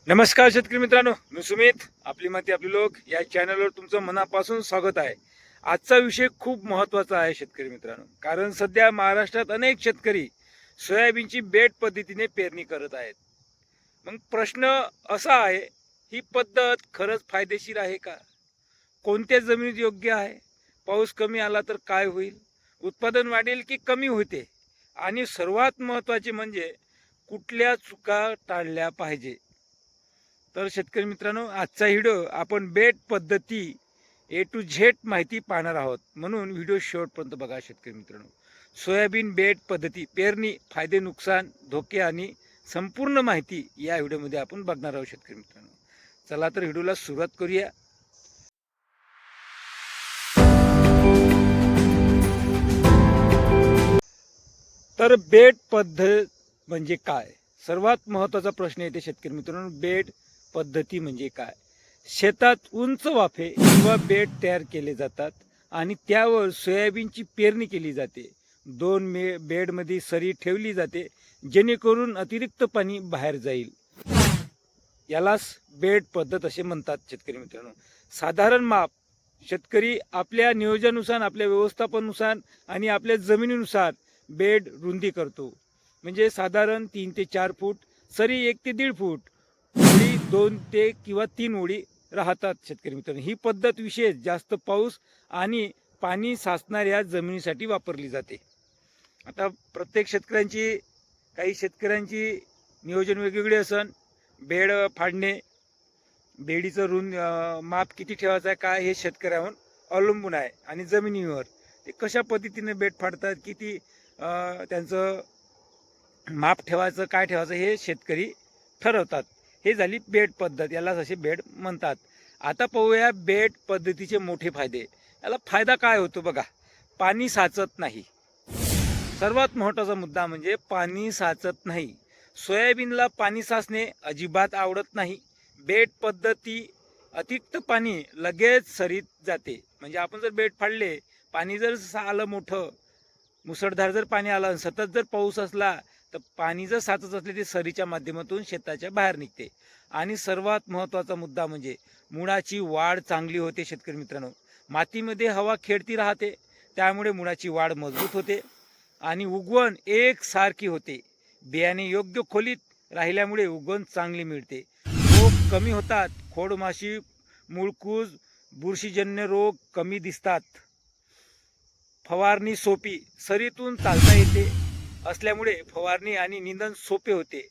नमस्कार शेतकरी मित्रांनो, मी सुमित. आपली माती आपले लोक या चॅनलवर तुमचं मनापासून स्वागत आहे. आजचा विषय खूप महत्त्वाचा आहे शेतकरी मित्रांनो, कारण सध्या महाराष्ट्रात अनेक शेतकरी सोयाबीनची बेड पद्धतीने पेरणी करत आहेत. मग प्रश्न असा आहे, ही पद्धत खरंच फायदेशीर आहे का? कोणत्या जमिनीत योग्य आहे? पाऊस कमी आला तर काय होईल? उत्पादन वाढेल की कमी होते? आणि सर्वात महत्त्वाचे म्हणजे कुठल्या चुका टाळल्या पाहिजे? तर शेतकरी मित्रांनो, आजचा व्हिडिओ आपण बेड पद्धती A to Z माहिती पाहणार आहोत, म्हणून व्हिडिओ शेवटपर्यंत बघा शेतकरी मित्रांनो. सोयाबीन बेड पद्धती पेरणी, फायदे, नुकसान, धोके आणि संपूर्ण माहिती या व्हिडिओमध्ये आपण बघणार आहोत शेतकरी मित्रांनो. चला तर व्हिडिओला सुरुवात करूया. तर बेड पद्धत म्हणजे काय? सर्वात महत्त्वाचा प्रश्न येते शेतकरी मित्रांनो, बेड पद्धती म्हणजे काय? शेतात उंच वाफे किंवा बेड तयार केले जातात आणि त्यावर सोयाबीनची पेरणी केली जाते. दोन बेडमध्ये सरी ठेवली जाते, जेणेकरून अतिरिक्त पाणी बाहेर जाईल. यालाच बेड पद्धत असे म्हणतात शेतकरी मित्रांनो. साधारण माप शेतकरी आपल्या नियोजनानुसार, आपल्या व्यवस्थापनानुसार आणि आपल्या जमिनीनुसार बेड रुंदी करतो. म्हणजे साधारण 3 ते 4 फूट, सरी 1 ते 1.5 फूट, ओळी 2 ते किंवा 3 ओळी राहतात शेतकरी मित्रांनो. ही पद्धत विशेष जास्त पाऊस आणि पाणी साचणाऱ्या जमिनीसाठी वापरली जाते. आता प्रत्येक शेतकऱ्यांची, काही शेतकऱ्यांची नियोजन वेगवेगळे असन. बेड फाडणे, बेडीचं माप किती ठेवायचं आहे काय, हे शेतकऱ्यावर अवलंबून आहे आणि जमिनीवर ते कशा पद्धतीने बेड फाडतात, किती त्यांचं माप ठेवायचं, काय ठेवायचं हे शेतकरी ठरवतात. हे झाली बेड पद्धत, यालाच असे बेड म्हणतात. आता पाहूया बेड पद्धतीचे मोठे फायदे. याला फायदा काय होतो बघा. पाणी साचत नाही. सर्वात महत्त्वाचा मुद्दा म्हणजे पाणी साचत नाही. सोयाबीनला पाणी साचणे अजिबात आवडत नाही. बेड पद्धती अतिरिक्त पाणी लगेच सरीत जाते. म्हणजे आपण जर बेड फाडले, पाणी जर आलं मोठं, मुसळधार जर पाणी आलं, सतत जर पाऊस असला, तर पाणी जर साचत असले ते सरीच्या माध्यमातून शेताच्या बाहेर निघते. आणि सर्वात महत्त्वाचा मुद्दा म्हणजे मुळाची वाढ चांगली होते शेतकरी मित्रांनो. मातीमध्ये हवा खेळती राहते, त्यामुळे मुळाची वाढ मजबूत होते आणि उगवण एकसारखी होते. बियाणे योग्य खोलीत राहिल्यामुळे उगवण चांगली मिळते. रोग कमी होतात. खोडमाशी, मुळकूज, बुरशीजन्य रोग कमी दिसतात. फवारणी सोपी, सरीतून चालता येते असल्यामुळे फवारणी आणि निंदन सोपे होते.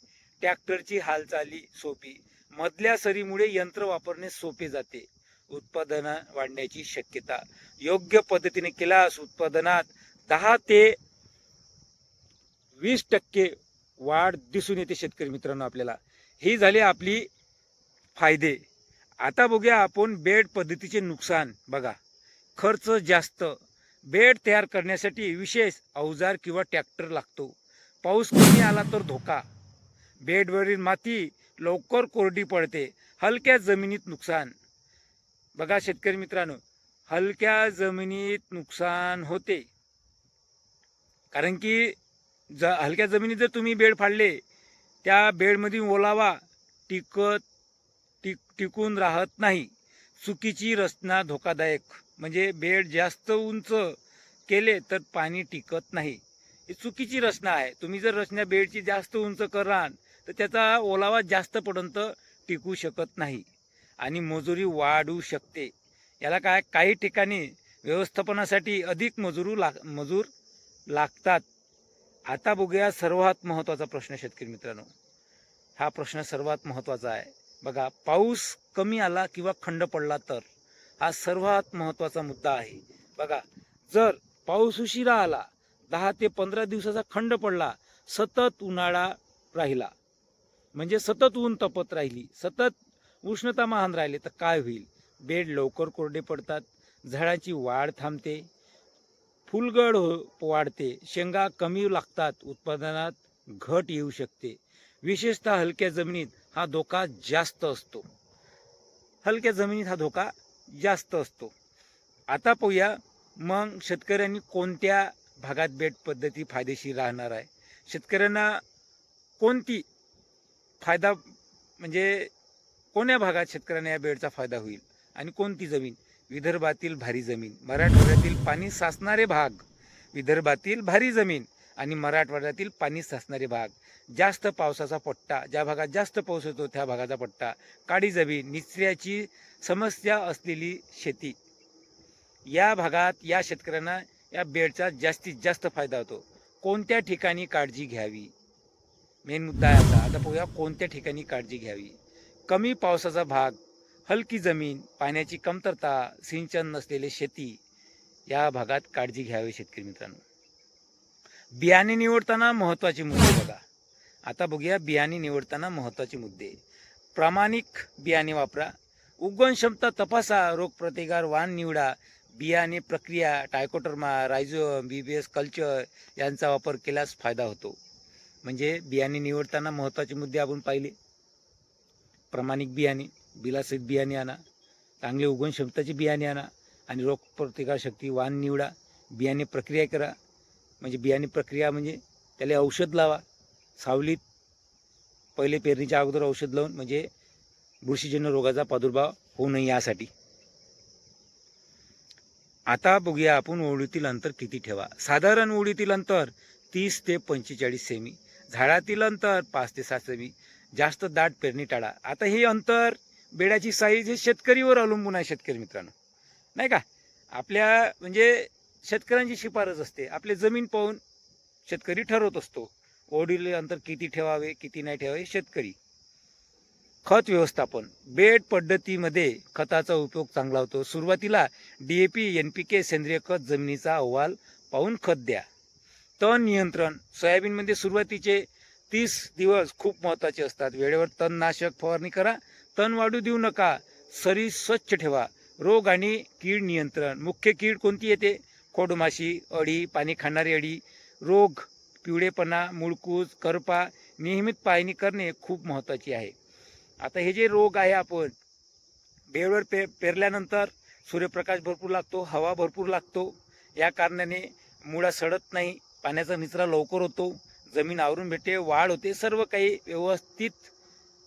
ट्रॅक्टरची हालचाली सोपी. मधल्या सरीमुळे यंत्र वापरणे सोपे जाते. उत्पादन वाढण्याची शक्यता योग्य पद्धतीने केल्यास उत्पादनात 10 ते 20% वाढ दिसून येते शेतकरी मित्रांनो आपल्याला. ही झाली आपली फायदे. आता बघूया आपण बेड पद्धतीचे नुकसान. बघा, खर्च जास्त. बेड तयार करण्यासाठी विशेष अवजार किंवा ट्रॅक्टर लागतो. पाऊस कमी आला तर धोका. बेडवरील माती लवकर कोरडी पडते. हलक्या जमिनीत नुकसान. बघा शेतकरी मित्रांनो, हलक्या जमिनीत नुकसान होते, कारण की हलक्या जमिनीत जर तुम्ही बेड फाडले, त्या बेडमध्ये ओलावा टिकून राहत नाही. चुकीची रचना धोकादायक. म्हणजे बेड जास्त उंच केले तर पाणी टिकत नाही. ही चुकीची रचना आहे. तुम्ही जर रचना बेडची जास्त उंच कराल तर त्याचा ओलावा जास्त पर्यंत टिकू शकत नाही आणि मजुरी वाढू शकते. याला काय, काही ठिकाणी व्यवस्थापनासाठी अधिक मजूर लागतात. आता बघूया सर्वात महत्त्वाचा प्रश्न शेतकरी मित्रांनो. हा प्रश्न सर्वात महत्त्वाचा आहे. बघा, पाऊस कमी आला किंवा खंड पडला तर, हा सर्वात महत्त्वाचा मुद्दा आहे. बघा, जर पाऊस उशिरा आला, 10 ते 15 दिवसाचा खंड पडला, सतत उन्हाळा राहिला, म्हणजे सतत ऊन तपत राहिली, सतत उष्णता महान राहिली, तर काय होईल? बेड लवकर कोरडे पडतात, झाडाची वाढ थांबते, फुलगड वाढते, शेंगा कमी लागतात, उत्पादनात घट येऊ शकते. विशेषतः हलक्या जमिनीत हा धोका जास्त असतो. हलक्या जमिनीत हा धोका जास्त असतो. आता पाहूया मग शेतकऱ्यांनी कोणत्या भागात बेड पद्धती फायदेशीर राहणार आहे. शेतकऱ्यांना कोणती फायदा, म्हणजे कोण्या भागात शेतकऱ्यांना या बेडचा फायदा होईल आणि कोणती जमीन? विदर्भातील भारी जमीन, मराठवाड्यातील पाणी साचणारे भाग, विदर्भातील भारी जमीन आणि मराठवाड्यातील पाणी साचणारे भाग, जास्त पावसाचा पट्टा, ज्या भागात जास्त पाऊस होतो त्या भागाचा पट्टा, काळी जमीन, निचऱ्याची समस्या असलेली शेती, या भागात या शेतकऱ्यांना या बेडचा जास्तीत जास्त फायदा होतो. कोणत्या ठिकाणी काळजी घ्यावी? मेन मुद्दा आहे आता पाहूया कोणत्या ठिकाणी काळजी घ्यावी. कमी पावसाचा भाग, हलकी जमीन, पाण्याची कमतरता, सिंचन नसलेली शेती, या भागात काळजी घ्यावी शेतकरी मित्रांनो. बियाणे निवडताना महत्त्वाचे मुद्दे बघा. आता बघूया बियाणे निवडताना महत्त्वाचे मुद्दे. प्रामाणिक बियाणे वापरा, उगवण क्षमता तपासा, रोगप्रतिकार वाण निवडा, बियाणे प्रक्रिया, टायकोटर्मा, रायझोम, BBS कल्चर यांचा वापर केल्यास फायदा होतो. म्हणजे बियाणे निवडताना महत्त्वाचे मुद्दे आपण पाहिले. प्रामाणिक बियाणे, बिलासहित बियाणे आणा, चांगले उगवण क्षमताचे बियाणे आणा आणि रोगप्रतिकार शक्ती वाण निवडा. बियाणे प्रक्रिया करा, म्हणजे बियाणे प्रक्रिया म्हणजे त्याला औषध लावा, सावलीत पहिले पेरणीच्या अगोदर औषध लावून, म्हणजे बुरशीजन्य रोगाचा प्रादुर्भाव होऊ नये यासाठी. आता बघूया आपण ओळीतील अंतर किती ठेवा. साधारण ओळीतील अंतर 30 ते 45 सेमी, झाडातील अंतर 5 ते 7 सेमी, जास्त दाट पेरणी टाळा. आता हे अंतर, बेडाची साईज हे शेतकरीवर अवलंबून आहे शेतकरी मित्रांनो, नाही का. आपल्या म्हणजे शेतकऱ्यांची शिफारस असते, आपली जमीन पाहून शेतकरी ठरवत असतो ओढीले अंतर किती ठेवावे किती नाही ठेवावे शेतकरी. खत व्यवस्थापन, बेड पद्धतीमध्ये खताचा उपयोग चांगला होतो. सुरुवातीला DAP, NPK, सेंद्रिय खत जमिनीचा अहवाल पाहून खत द्या. तण नियंत्रण, सोयाबीनमध्ये सुरुवातीचे 30 दिवस खूप महत्त्वाचे असतात. वेळेवर तणनाशक फवारणी करा, तण वाढू देऊ नका, सरी स्वच्छ ठेवा. रोग आणि कीड नियंत्रण, मुख्य कीड कोणती येते? खोडमाशी, अळी, पाणी खाणारी अळी, रोग, पिवळेपणा, मुळकूज, करपा, नियमित पाहणी करणे खूप महत्त्वाचे आहे. आता हे जे रोग आहे, आपण बेडवर पेरल्यानंतर सूर्यप्रकाश भरपूर लागतो, हवा भरपूर लागतो, या कारणाने मुळा सडत नाही, पाण्याचा निचरा लवकर होतो, जमीन आवरून भेटते, वाढ होते, सर्व काही व्यवस्थित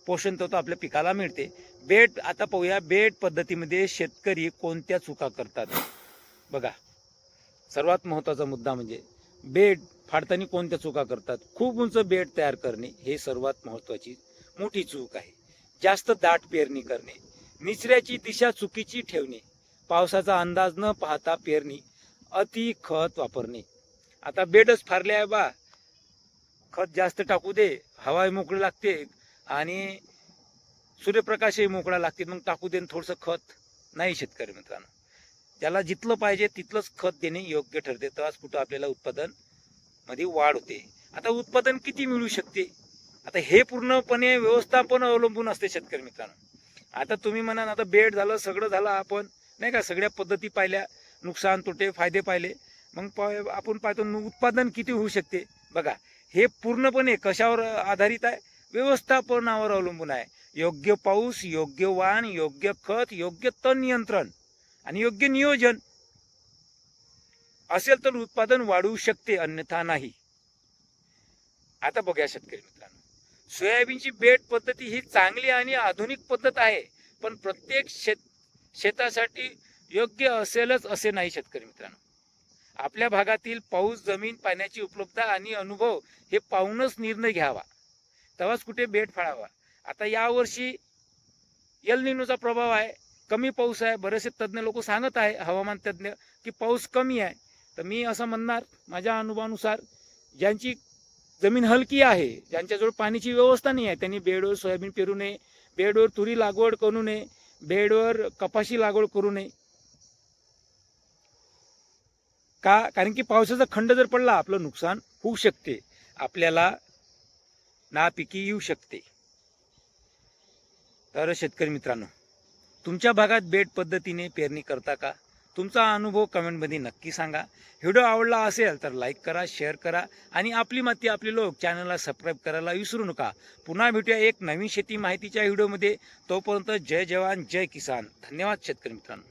पोषण तत्व आपल्या पिकाला मिळते. बेड, आता पाहूया बेड पद्धतीमध्ये शेतकरी कोणत्या चुका करतात बघा. सर्वात महत्त्वाचा मुद्दा म्हणजे बेड फाडताना कोणत्या चुका करतात. खूप उंच बेड तयार करणे हे सर्वात महत्त्वाची मोठी चूक आहे. जास्त दाट पेरणी करणे, निचऱ्याची दिशा चुकीची ठेवणे, पावसाचा अंदाज न पाहता पेरणी, अति खत वापरणे. आता बेडच फारले आहे बा, खत जास्त टाकू दे, हवा मोकळी लागते आणि सूर्यप्रकाशही मोकळा लागते, मग टाकू दे थोडंसं खत. नाही शेतकरी मित्रांनो, त्याला जितलं पाहिजे तितलंच खत देणे योग्य ठरते, तेव्हाच कुठं आपल्याला उत्पादन मध्ये वाढ होते. आता उत्पादन किती मिळू शकते, आता हे पूर्णपणे व्यवस्थापन अवलंबून असते शेतकरी मित्रांनो. आता तुम्ही म्हणा आता बेड झालं, सगळं झालं, आपण नाही का सगळ्या पद्धती पाहिल्या, नुकसान तोटे फायदे पाहिले, मग आपण पाहतो उत्पादन किती होऊ शकते बघा. हे पूर्णपणे कशावर आधारित आहे? व्यवस्थापनावर अवलंबून आहे. योग्य पाऊस, योग्य वाण, योग्य खत, योग्य तण नियंत्रण आणि योग्य नियोजन असेल तर उत्पादन वाढवू शकते, अन्यथा नाही. आता बघा शेतकरी मित्रांनो, सोयाबीनची बेड पद्धती ही चांगली आणि आधुनिक पद्धत आहे, पण प्रत्येक शेतासाठी योग्य असेलच असे नाही शेतकरी मित्रांनो. आपल्या भागातील पाऊस, जमीन, पाण्याची उपलब्धता आणि अनुभव हे पाहूनच निर्णय घ्यावा, तेव्हाच कुठे बेड फाडावा. आता यावर्षी एल निनोचा प्रभाव आहे, कमी पाऊस आहे, बरेचसे तज्ज्ञ लोक सांगत आहे, हवामान तज्ज्ञ, की पाऊस कमी आहे. तर मी असं म्हणणार माझ्या अनुभवानुसार, ज्यांची जमीन हलकी आहे, ज्यांच्याजवळ पाण्याची व्यवस्था नाही आहे, त्यांनी बेडवर सोयाबीन पेरू नये, बेडवर तुरी लागवड करू नये, बेडवर कपाशी लागवड करू नये. का? कारण की पावसाचा खंड जर पडला आपलं नुकसान होऊ शकते, आपल्याला नापिकी येऊ शकते. तर शेतकरी मित्रांनो, तुमच्या भागात बेड पद्धतीने पेरणी करता का? तुमचा अनुभव कमेंटमध्ये नक्की सांगा. व्हिडिओ आवडला असेल तर लाईक करा, शेअर करा आणि आपली माती आपले लोक चॅनलला सबस्क्राईब करायला विसरू नका. पुन्हा भेटूया एक नवीन शेती माहितीच्या व्हिडिओमध्ये. तोपर्यंत जय जवान जय किसान. धन्यवाद शेतकरी मित्रांनो.